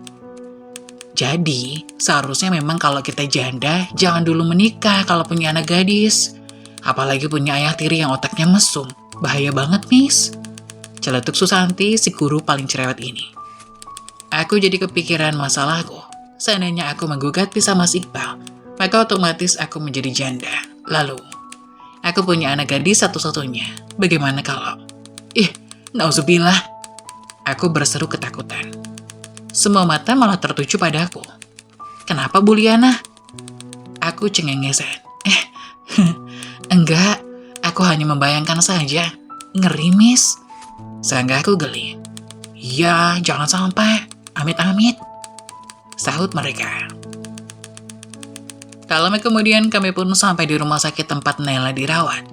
Jadi, seharusnya memang kalau kita janda, jangan dulu menikah kalau punya anak gadis. Apalagi punya ayah tiri yang otaknya mesum. Bahaya banget, Miss. Celetuk Susanti, si guru paling cerewet ini. Aku jadi kepikiran masalahku. Seandainya aku menggugat bisa Mas Iqbal, maka otomatis aku menjadi janda. Lalu, aku punya anak gadis satu-satunya. Bagaimana kalau... nauzubillah. Aku berseru ketakutan. Semua mata malah tertuju padaku. Kenapa Bu Liana? Aku cengengesan. Enggak, aku hanya membayangkan saja. Ngeri, Miss. Sanggahku geli. Ya, jangan sampai. Amit-amit. Sahut mereka. Tak lama kemudian kami pun sampai di rumah sakit tempat Naila dirawat.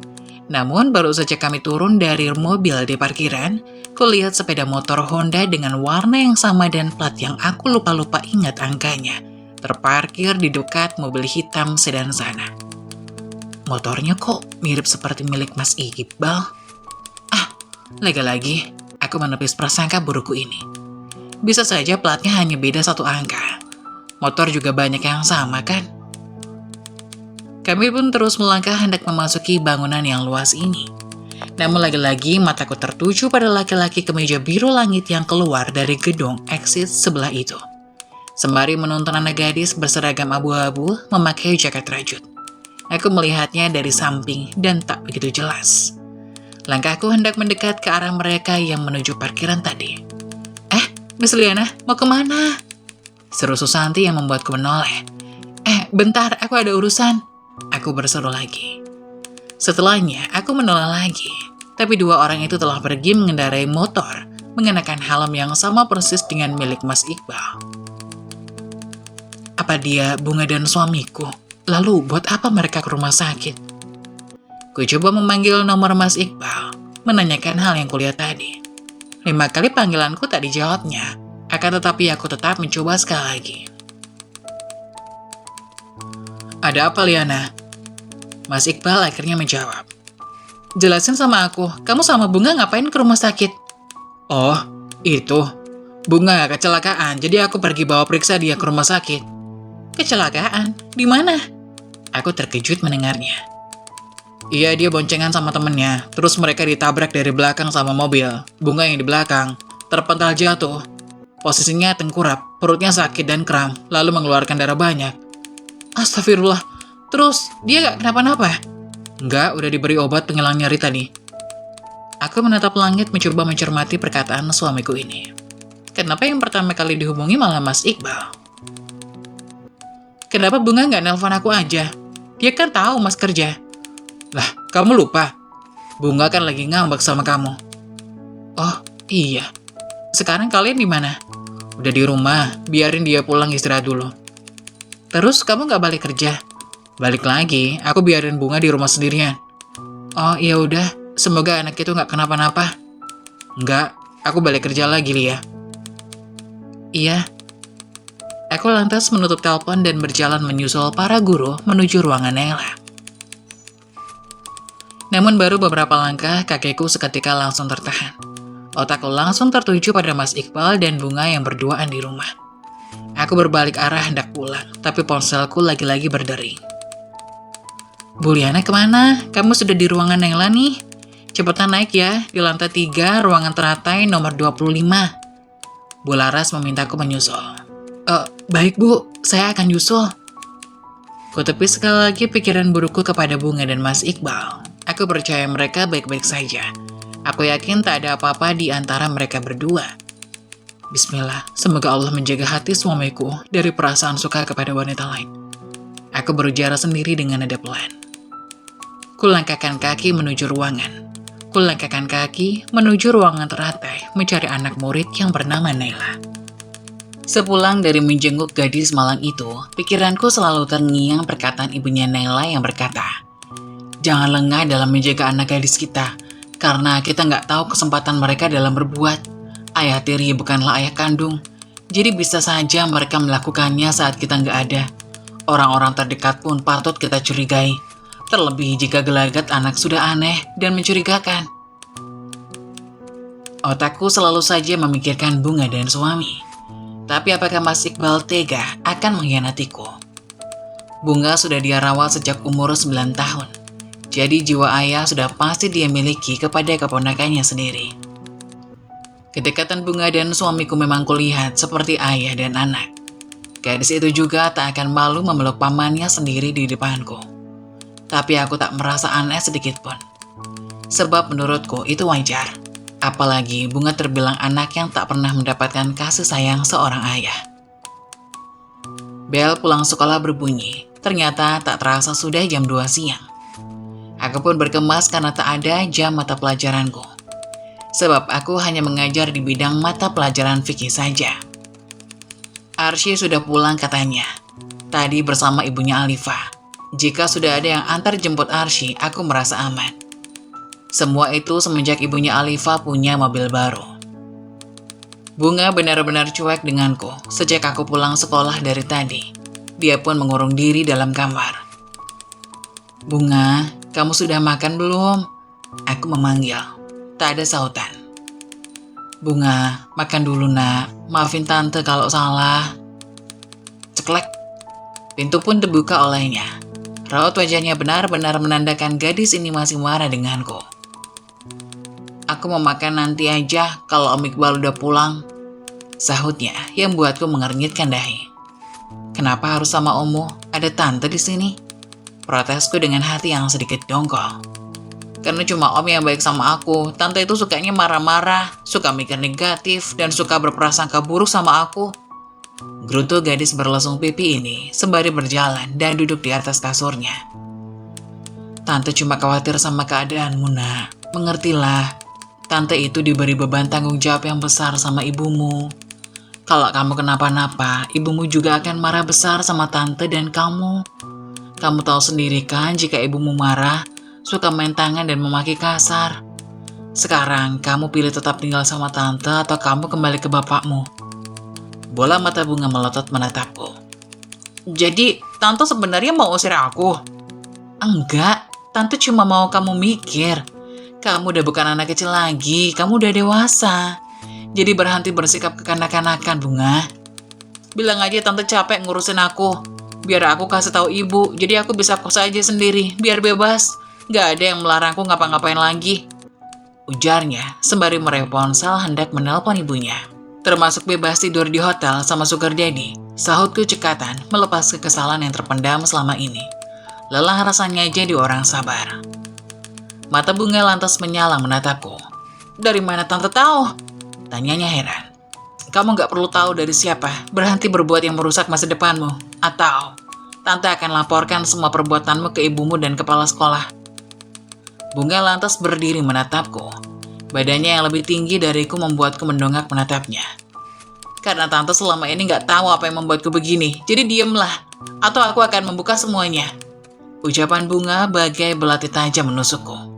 Namun baru saja kami turun dari mobil di parkiran, kulihat sepeda motor Honda dengan warna yang sama dan plat yang aku lupa-lupa ingat angkanya, terparkir di dekat mobil hitam sedan sana. Motornya kok mirip seperti milik Mas Iqbal? Lagi-lagi, aku menepis prasangka burukku ini. Bisa saja platnya hanya beda 1 angka. Motor juga banyak yang sama kan? Kami pun terus melangkah hendak memasuki bangunan yang luas ini. Namun lagi-lagi mataku tertuju pada laki-laki kemeja biru langit yang keluar dari gedung exit sebelah itu. Sembari menonton anak gadis berseragam abu-abu memakai jaket rajut. Aku melihatnya dari samping dan tak begitu jelas. Langkahku hendak mendekat ke arah mereka yang menuju parkiran tadi. Miss Liana, mau kemana? Seru Susanti yang membuatku menoleh. Bentar, aku ada urusan. Aku berseru lagi. Setelahnya, aku menoleh lagi. Tapi 2 orang itu telah pergi mengendarai motor, mengenakan helm yang sama persis dengan milik Mas Iqbal. Apa dia Bunga dan suamiku? Lalu buat apa mereka ke rumah sakit? Ku coba memanggil nomor Mas Iqbal, menanyakan hal yang kulihat tadi. 5 kali panggilanku tak dijawabnya, akan tetapi aku tetap mencoba sekali lagi. Ada apa, Liana? Mas Iqbal akhirnya menjawab. Jelasin sama aku, kamu sama Bunga ngapain ke rumah sakit? Oh, itu. Bunga kecelakaan, jadi aku pergi bawa periksa dia ke rumah sakit. Kecelakaan? Di mana? Aku terkejut mendengarnya. Iya, dia boncengan sama temennya, terus mereka ditabrak dari belakang sama mobil. Bunga yang di belakang, terpental jatuh. Posisinya tengkurap, perutnya sakit dan kram, lalu mengeluarkan darah banyak. Astagfirullah, terus dia gak kenapa-napa? Enggak, udah diberi obat penghilang nyeri tadi. Aku menatap langit mencoba mencermati perkataan suamiku ini. Kenapa yang pertama kali dihubungi malah Mas Iqbal? Kenapa Bunga gak nelpon aku aja? Dia kan tahu Mas kerja. Lah, kamu lupa? Bunga kan lagi ngambek sama kamu. Oh, iya. Sekarang kalian di mana? Udah di rumah, biarin dia pulang istirahat dulu. Terus kamu gak balik kerja? Balik lagi, aku biarin Bunga di rumah sendirian. Oh, iya udah, semoga anak itu gak kenapa-napa. Enggak, aku balik kerja lagi, Lia. Iya. Aku lantas menutup telepon dan berjalan menyusul para guru menuju ruangan Naila. Namun baru beberapa langkah, kakiku seketika langsung tertahan. Otakku langsung tertuju pada Mas Iqbal dan Bunga yang berduaan di rumah. Aku berbalik arah hendak pulang, tapi ponselku lagi-lagi berdering. Bu Liana kemana? Kamu sudah di ruangan Naila nih? Cepetan naik ya, di lantai 3, ruangan teratai nomor 25. Bu Laras memintaku menyusul. Baik Bu, saya akan nyusul. Kutepis sekali lagi pikiran burukku kepada Bunga dan Mas Iqbal. Aku percaya mereka baik-baik saja. Aku yakin tak ada apa-apa di antara mereka berdua. Bismillah, semoga Allah menjaga hati suamiku dari perasaan suka kepada wanita lain. Aku berujar sendiri dengan nada pelan. Kulangkahkan kaki menuju ruangan. Kulangkahkan kaki menuju ruangan teratai mencari anak murid yang bernama Naila. Sepulang dari menjenguk gadis malang itu, pikiranku selalu terngiang perkataan ibunya Naila yang berkata, jangan lengah dalam menjaga anak gadis kita, karena kita nggak tahu kesempatan mereka dalam berbuat. Ayah tiri bukanlah ayah kandung, jadi bisa saja mereka melakukannya saat kita nggak ada. Orang-orang terdekat pun patut kita curigai, terlebih jika gelagat anak sudah aneh dan mencurigakan. Otakku selalu saja memikirkan Bunga dan suami. Tapi apakah Mas Iqbal tega akan mengkhianatiku? Bunga sudah dia rawat sejak umur 9 tahun. Jadi jiwa ayah sudah pasti dia miliki kepada keponakannya sendiri. Kedekatan Bunga dan suamiku memang kulihat seperti ayah dan anak. Gadis itu juga tak akan malu memeluk pamannya sendiri di depanku. Tapi aku tak merasa aneh sedikit pun. Sebab menurutku itu wajar. Apalagi Bunga terbilang anak yang tak pernah mendapatkan kasih sayang seorang ayah. Bel pulang sekolah berbunyi. Ternyata tak terasa sudah jam 2 siang. Aku Aku pun berkemas karena tak ada jam mata pelajaranku. Sebab aku hanya mengajar di bidang mata pelajaran fikih saja. Arsy sudah pulang katanya. Tadi bersama ibunya Alifah. Jika sudah ada yang antar jemput Arsy, aku merasa aman. Semua itu semenjak ibunya Alifah punya mobil baru. Bunga benar-benar cuek denganku sejak aku pulang sekolah dari tadi. Dia pun mengurung diri dalam kamar. Bunga, kamu sudah makan belum? Aku memanggil. Tak ada sautan. Bunga, makan dulu nak. Maafin tante kalau salah. Ceklek. Pintu pun terbuka olehnya. Raut wajahnya benar-benar menandakan gadis ini masih marah denganku. Aku mau makan nanti aja kalau Om Iqbal udah pulang, sahutnya yang buatku mengernyitkan dahi. Kenapa harus sama Omo? Ada tante di sini. Protesku dengan hati yang sedikit dongkol. Karena cuma Om yang baik sama aku, tante itu sukanya marah-marah, suka mikir negatif, dan suka berprasangka buruk sama aku. Gerutu gadis berlesung pipi ini sembari berjalan dan duduk di atas kasurnya. Tante cuma khawatir sama keadaanmu, nak. Mengertilah. Tante itu diberi beban tanggung jawab yang besar sama ibumu. Kalau kamu kenapa-napa, ibumu juga akan marah besar sama tante dan kamu. Kamu tahu sendiri kan jika ibumu marah, suka main tangan dan memaki kasar. Sekarang kamu pilih tetap tinggal sama tante atau kamu kembali ke bapakmu. Bola mata Bunga melotot menatapku. Jadi, tante sebenarnya mau usir aku? Enggak, tante cuma mau kamu mikir. Kamu udah bukan anak kecil lagi, kamu udah dewasa. Jadi berhenti bersikap kekanak-kanakan, Bunga. Bilang aja tante capek ngurusin aku. Biar aku kasih tahu ibu, jadi aku bisa kos aja sendiri, biar bebas. Gak ada yang melarangku ngapa-ngapain lagi. Ujarnya, sembari meraih ponsel hendak menelpon ibunya. Termasuk bebas tidur di hotel sama sugar daddy. Sahutku cekatan, melepas kekesalan yang terpendam selama ini. Lelah rasanya jadi orang sabar. Mata Bunga lantas menyala menatapku. Dari mana tante tahu? Tanyanya heran. Kamu gak perlu tahu dari siapa. Berhenti berbuat yang merusak masa depanmu. Atau tante akan laporkan semua perbuatanmu ke ibumu dan kepala sekolah. Bunga lantas berdiri menatapku. Badannya yang lebih tinggi dariku membuatku mendongak menatapnya. Karena tante selama ini gak tahu apa yang membuatku begini. Jadi diemlah. Atau aku akan membuka semuanya. Ucapan Bunga bagai belati tajam menusukku.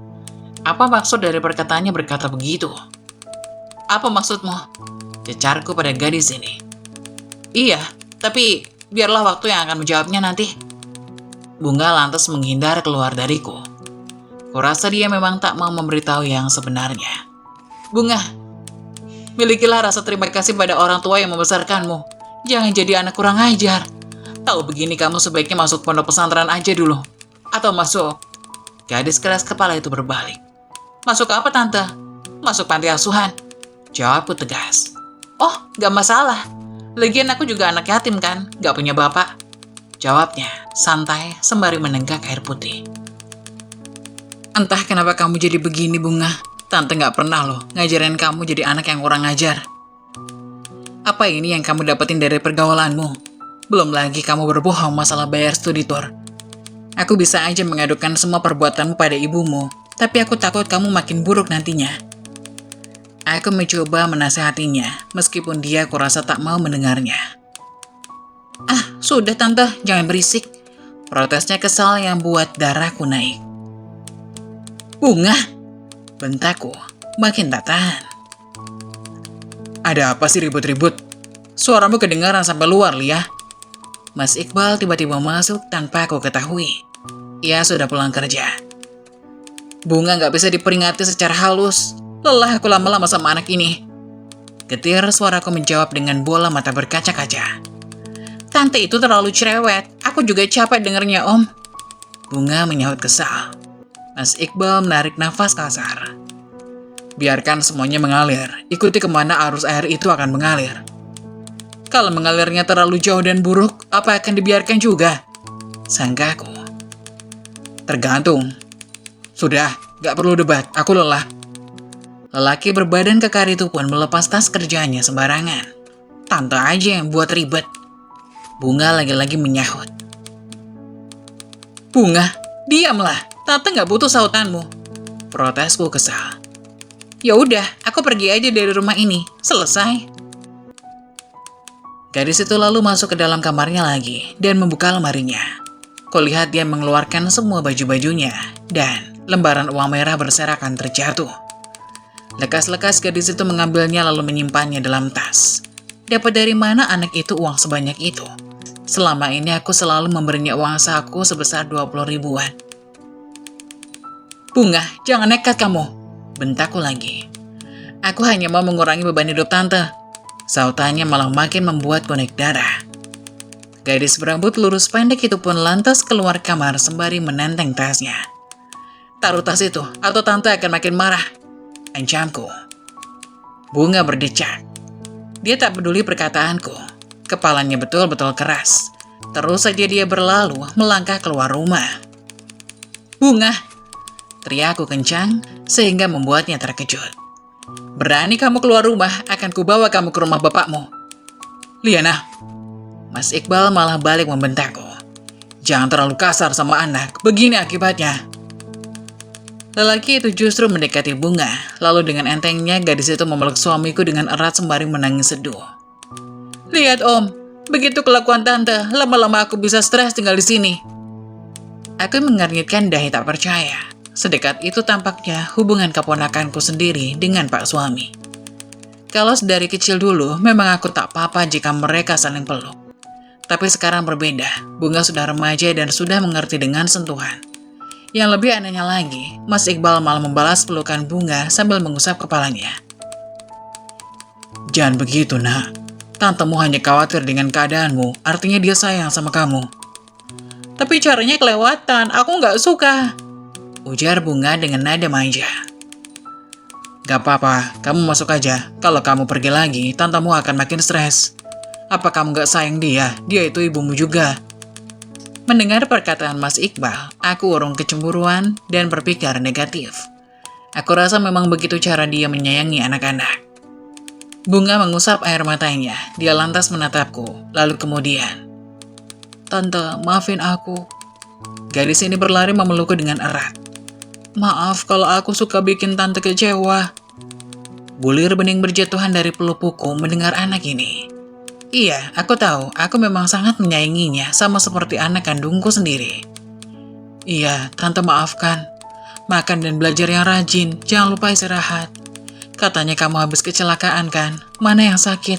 Apa maksud dari perkataannya berkata begitu? Apa maksudmu? Cecarku pada gadis ini. Iya, tapi biarlah waktu yang akan menjawabnya nanti. Bunga lantas menghindar keluar dariku. Kurasa dia memang tak mau memberitahu yang sebenarnya. Bunga, milikilah rasa terima kasih pada orang tua yang membesarkanmu. Jangan jadi anak kurang ajar. Tahu begini kamu sebaiknya masuk pondok pesantren aja dulu. Atau masuk. Gadis keras kepala itu berbalik. Masuk apa tante? Masuk panti asuhan. Jawabku tegas. Oh, gak masalah. Lagian aku juga anak yatim kan, gak punya bapak. Jawabnya, santai sembari menenggak air putih. Entah kenapa kamu jadi begini, Bunga. Tante gak pernah loh ngajarin kamu jadi anak yang kurang ajar. Apa ini yang kamu dapetin dari pergaulanmu? Belum lagi kamu berbohong masalah bayar studi tour. Aku bisa aja mengadukan semua perbuatanmu pada ibumu, tapi aku takut kamu makin buruk nantinya. Aku mencoba menasehatinya, meskipun dia kurasa tak mau mendengarnya. Ah, sudah tante, jangan berisik. Protesnya kesal yang buat darahku naik. Bunga, bentakku, makin tak tahan. Ada apa sih ribut-ribut? Suaramu kedengaran sampai luar, Lia. Mas Iqbal tiba-tiba masuk tanpa aku ketahui. Ia sudah pulang kerja. Bunga gak bisa diperingati secara halus. Lelah aku lama-lama sama anak ini. Getir suaraku menjawab dengan bola mata berkaca-kaca. Tante itu terlalu cerewet. Aku juga capek dengernya, Om. Bunga menyahut kesal. Mas Iqbal menarik nafas kasar. Biarkan semuanya mengalir. Ikuti kemana arus air itu akan mengalir. Kalau mengalirnya terlalu jauh dan buruk, apa akan dibiarkan juga? Sangkaku. Tergantung. Sudah, gak perlu debat, aku lelah. Lelaki berbadan kekar itu pun melepas tas kerjanya sembarangan. Tante aja yang buat ribet. Bunga lagi-lagi menyahut. Bunga, diamlah. Tante nggak butuh sautanmu. Protesku kesal. Ya udah, aku pergi aja dari rumah ini. Selesai. Gadis itu lalu masuk ke dalam kamarnya lagi dan membuka lemarinya. Kulihat dia mengeluarkan semua baju-bajunya dan lembaran uang merah berserakan terjatuh. Lekas-lekas gadis itu mengambilnya lalu menyimpannya dalam tas. Dapat dari mana anak itu uang sebanyak itu? Selama ini aku selalu memberinya uang saku sebesar 20 ribuan. Bunga, jangan nekat kamu. Bentakku lagi. Aku hanya mau mengurangi beban hidup tante. Sautannya malah makin membuatku naik darah. Gadis berambut lurus pendek itu pun lantas keluar kamar sembari menenteng tasnya. Taruh tas itu, atau tante akan makin marah. Ancamku. Bunga berdecak. Dia tak peduli perkataanku. Kepalanya betul-betul keras. Terus saja dia berlalu melangkah keluar rumah. Bunga! Teriakku kencang sehingga membuatnya terkejut. Berani kamu keluar rumah, akan kubawa kamu ke rumah bapakmu. Liana. Mas Iqbal malah balik membentakku. Jangan terlalu kasar sama anak, begini akibatnya. Lelaki itu justru mendekati Bunga, lalu dengan entengnya gadis itu memeluk suamiku dengan erat sembari menangis seduh. Lihat om, begitu kelakuan tante, lama-lama aku bisa stres tinggal di sini. Aku mengernyitkan dahi tak percaya. Sedekat itu tampaknya hubungan keponakanku sendiri dengan pak suami. Kalau dari kecil dulu, memang aku tak apa-apa jika mereka saling peluk. Tapi sekarang berbeda, Bunga sudah remaja dan sudah mengerti dengan sentuhan. Yang lebih anehnya lagi, Mas Iqbal malah membalas pelukan Bunga sambil mengusap kepalanya. Jangan begitu, nak. Tantemu hanya khawatir dengan keadaanmu, artinya dia sayang sama kamu. Tapi caranya kelewatan, aku nggak suka. Ujar Bunga dengan nada manja. Gak apa-apa, kamu masuk aja. Kalau kamu pergi lagi, tantemu akan makin stres. Apa kamu gak sayang dia? Dia itu ibumu juga. Mendengar perkataan Mas Iqbal, aku urung kecemburuan dan berpikir negatif. Aku rasa memang begitu cara dia menyayangi anak-anak. Bunga mengusap air matanya. Dia lantas menatapku, lalu kemudian, Tante, maafin aku. Gadis ini berlari memelukku dengan erat. Maaf kalau aku suka bikin tante kecewa. Bulir bening berjatuhan dari pelupukku mendengar anak ini. Iya, aku tahu, aku memang sangat menyayanginya sama seperti anak kandungku sendiri. Iya, tante maafkan. Makan dan belajar yang rajin, jangan lupa istirahat. Katanya kamu habis kecelakaan kan? Mana yang sakit?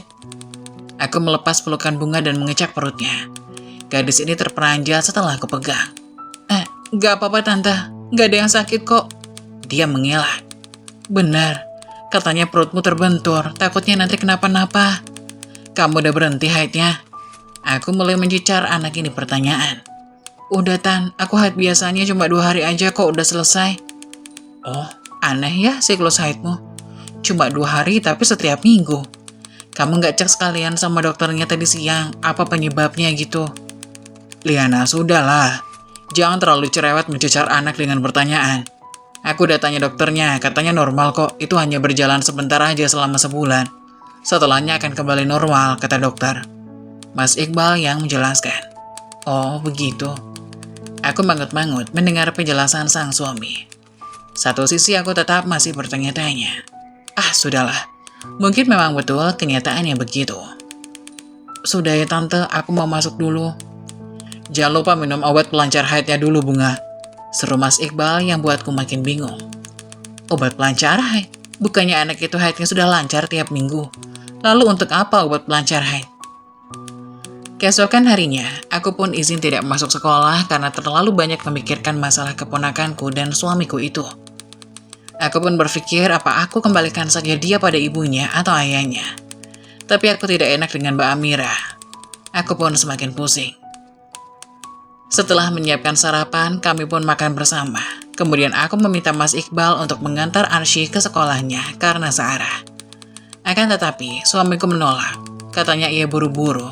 Aku melepas pelukan Bunga dan mengecek perutnya. Gadis ini terperanjat setelah aku pegang. Gak apa-apa tante. Gak ada yang sakit kok. Dia mengelak. Benar, katanya perutmu terbentur, takutnya nanti kenapa-napa. Kamu udah berhenti haidnya? Aku mulai mencecar anak ini pertanyaan. Udah Tan, aku haid biasanya cuma 2 hari aja kok udah selesai. Oh, aneh ya siklus haidmu. Cuma 2 hari tapi setiap minggu. Kamu gak cek sekalian sama dokternya tadi siang, apa penyebabnya gitu? Liana, sudahlah. Jangan terlalu cerewet mencecar anak dengan pertanyaan. Aku udah tanya dokternya, katanya normal kok, itu hanya berjalan sebentar aja selama sebulan. Setelahnya akan kembali normal, kata dokter. Mas Iqbal yang menjelaskan. Oh, begitu. Aku mangut-mangut mendengar penjelasan sang suami. Satu sisi aku tetap masih bertanya-tanya. Sudahlah. Mungkin memang betul kenyataannya begitu. Sudah ya tante, aku mau masuk dulu. Jangan lupa minum obat pelancar haidnya dulu, Bunga. Seru Mas Iqbal yang buatku makin bingung. Obat pelancar haid? Bukannya anak itu haidnya sudah lancar tiap minggu. Lalu untuk apa obat pelancar haid? Keesokan harinya, aku pun izin tidak masuk sekolah karena terlalu banyak memikirkan masalah keponakanku dan suamiku itu. Aku pun berpikir apa aku kembalikan saja dia pada ibunya atau ayahnya. Tapi aku tidak enak dengan Mbak Amira. Aku pun semakin pusing. Setelah menyiapkan sarapan, kami pun makan bersama. Kemudian aku meminta Mas Iqbal untuk mengantar Arsy ke sekolahnya karena searah. Akan tetapi, suamiku menolak. Katanya ia buru-buru.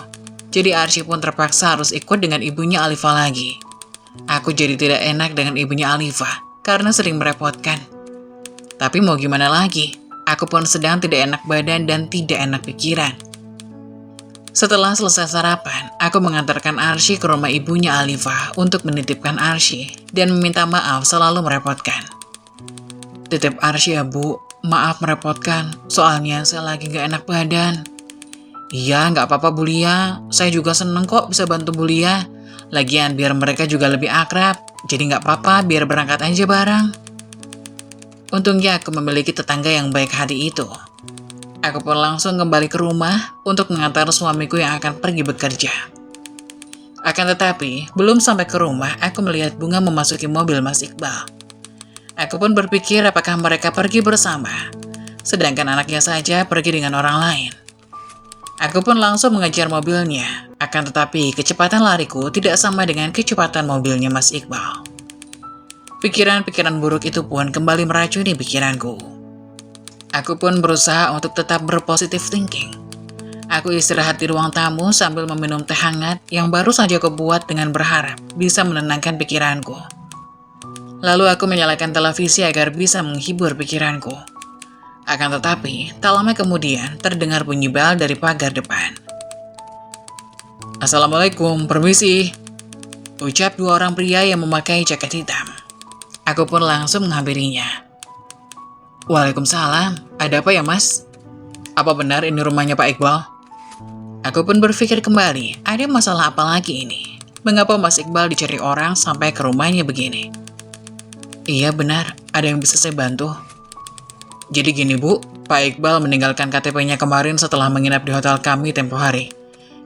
Jadi Arsy pun terpaksa harus ikut dengan ibunya Alifa lagi. Aku jadi tidak enak dengan ibunya Alifa karena sering merepotkan. Tapi mau gimana lagi? Aku pun sedang tidak enak badan dan tidak enak pikiran. Setelah selesai sarapan, aku mengantarkan Arsy ke rumah ibunya Alifah untuk menitipkan Arsy dan meminta maaf selalu merepotkan. "Titip Arsy ya bu, maaf merepotkan, soalnya saya lagi gak enak badan." "Iya, nggak apa-apa Bu Lia, saya juga seneng kok bisa bantu Bu Lia. Lagian biar mereka juga lebih akrab, jadi nggak apa-apa biar berangkat aja bareng." Untungnya aku memiliki tetangga yang baik hati itu. Aku pun langsung kembali ke rumah untuk mengantar suamiku yang akan pergi bekerja. Akan tetapi, belum sampai ke rumah, aku melihat Bunga memasuki mobil Mas Iqbal. Aku pun berpikir apakah mereka pergi bersama, sedangkan anaknya saja pergi dengan orang lain. Aku pun langsung mengejar mobilnya, akan tetapi kecepatan lariku tidak sama dengan kecepatan mobilnya Mas Iqbal. Pikiran-pikiran buruk itu pun kembali meracuni pikiranku. Aku pun berusaha untuk tetap berpositif thinking. Aku istirahat di ruang tamu sambil meminum teh hangat yang baru saja aku buat dengan berharap bisa menenangkan pikiranku. Lalu aku menyalakan televisi agar bisa menghibur pikiranku. Akan tetapi, tak lama kemudian terdengar bunyi bel dari pagar depan. "Assalamualaikum, permisi," ucap dua orang pria yang memakai jaket hitam. Aku pun langsung menghampirinya. "Waalaikumsalam, ada apa ya mas? Apa benar ini rumahnya Pak Iqbal?" Aku pun berpikir kembali, ada masalah apa lagi ini? Mengapa Mas Iqbal dicari orang sampai ke rumahnya begini? "Iya benar, ada yang bisa saya bantu?" "Jadi gini Bu, Pak Iqbal meninggalkan KTP-nya kemarin setelah menginap di hotel kami tempo hari.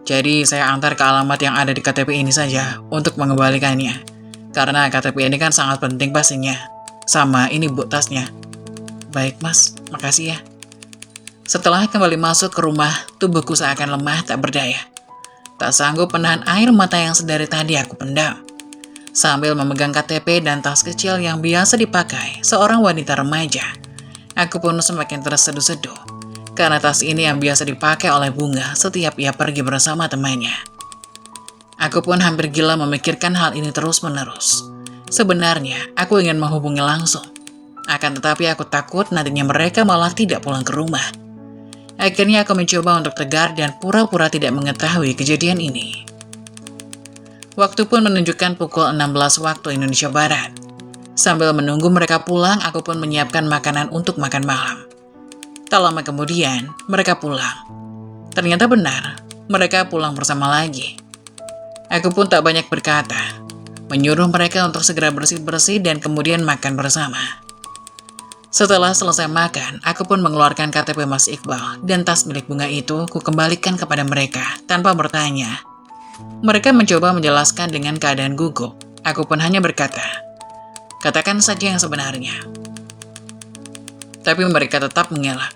Jadi saya antar ke alamat yang ada di KTP ini saja untuk mengembalikannya. Karena KTP ini kan sangat penting pastinya. Sama ini Bu tasnya." "Baik mas, makasih ya." Setelah kembali masuk ke rumah, tubuhku seakan lemah tak berdaya. Tak sanggup menahan air mata yang sedari tadi aku pendam. Sambil memegang KTP dan tas kecil yang biasa dipakai seorang wanita remaja, aku pun semakin terseduh-seduh. Karena tas ini yang biasa dipakai oleh Bunga setiap ia pergi bersama temannya. Aku pun hampir gila memikirkan hal ini terus-menerus. Sebenarnya, aku ingin menghubungi langsung. Akan tetapi aku takut nantinya mereka malah tidak pulang ke rumah. Akhirnya aku mencoba untuk tegar dan pura-pura tidak mengetahui kejadian ini. Waktu pun menunjukkan pukul 16 waktu Indonesia Barat. Sambil menunggu mereka pulang, aku pun menyiapkan makanan untuk makan malam. Tak lama kemudian, mereka pulang. Ternyata benar, mereka pulang bersama lagi. Aku pun tak banyak berkata, menyuruh mereka untuk segera bersih-bersih dan kemudian makan bersama. Setelah selesai makan, aku pun mengeluarkan KTP Mas Iqbal dan tas milik Bunga itu ku kembalikan kepada mereka tanpa bertanya. Mereka mencoba menjelaskan dengan keadaan gugup. Aku pun hanya berkata, "Katakan saja yang sebenarnya." Tapi mereka tetap mengelak.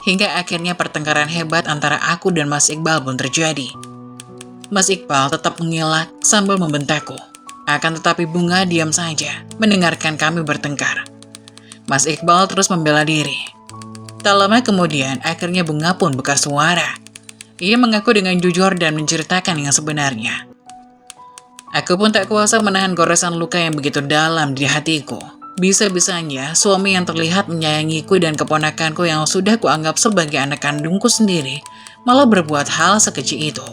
Hingga akhirnya pertengkaran hebat antara aku dan Mas Iqbal pun terjadi. Mas Iqbal tetap mengelak sambil membentakku. Akan tetapi Bunga diam saja mendengarkan kami bertengkar. Mas Iqbal terus membela diri. Tak lama kemudian, akhirnya Bunga pun buka suara. Ia mengaku dengan jujur dan menceritakan yang sebenarnya. Aku pun tak kuasa menahan goresan luka yang begitu dalam di hatiku. Bisa-bisanya, suami yang terlihat menyayangiku dan keponakanku yang sudah kuanggap sebagai anak kandungku sendiri, malah berbuat hal sekecil itu.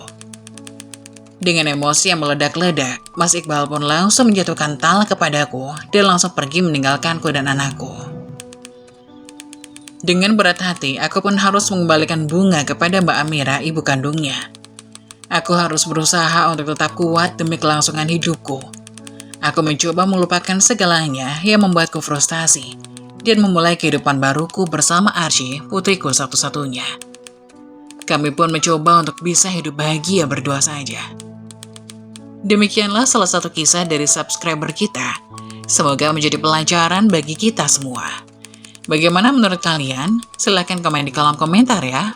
Dengan emosi yang meledak-ledak, Mas Iqbal pun langsung menjatuhkan talak kepadaku dan langsung pergi meninggalkanku dan anakku. Dengan berat hati, aku pun harus mengembalikan Bunga kepada Mbak Amira, ibu kandungnya. Aku harus berusaha untuk tetap kuat demi kelangsungan hidupku. Aku mencoba melupakan segalanya yang membuatku frustasi dan memulai kehidupan baruku bersama Arsy, putriku satu-satunya. Kami pun mencoba untuk bisa hidup bahagia berdua saja. Demikianlah salah satu kisah dari subscriber kita. Semoga menjadi pelajaran bagi kita semua. Bagaimana menurut kalian? Silahkan komen di kolom komentar ya.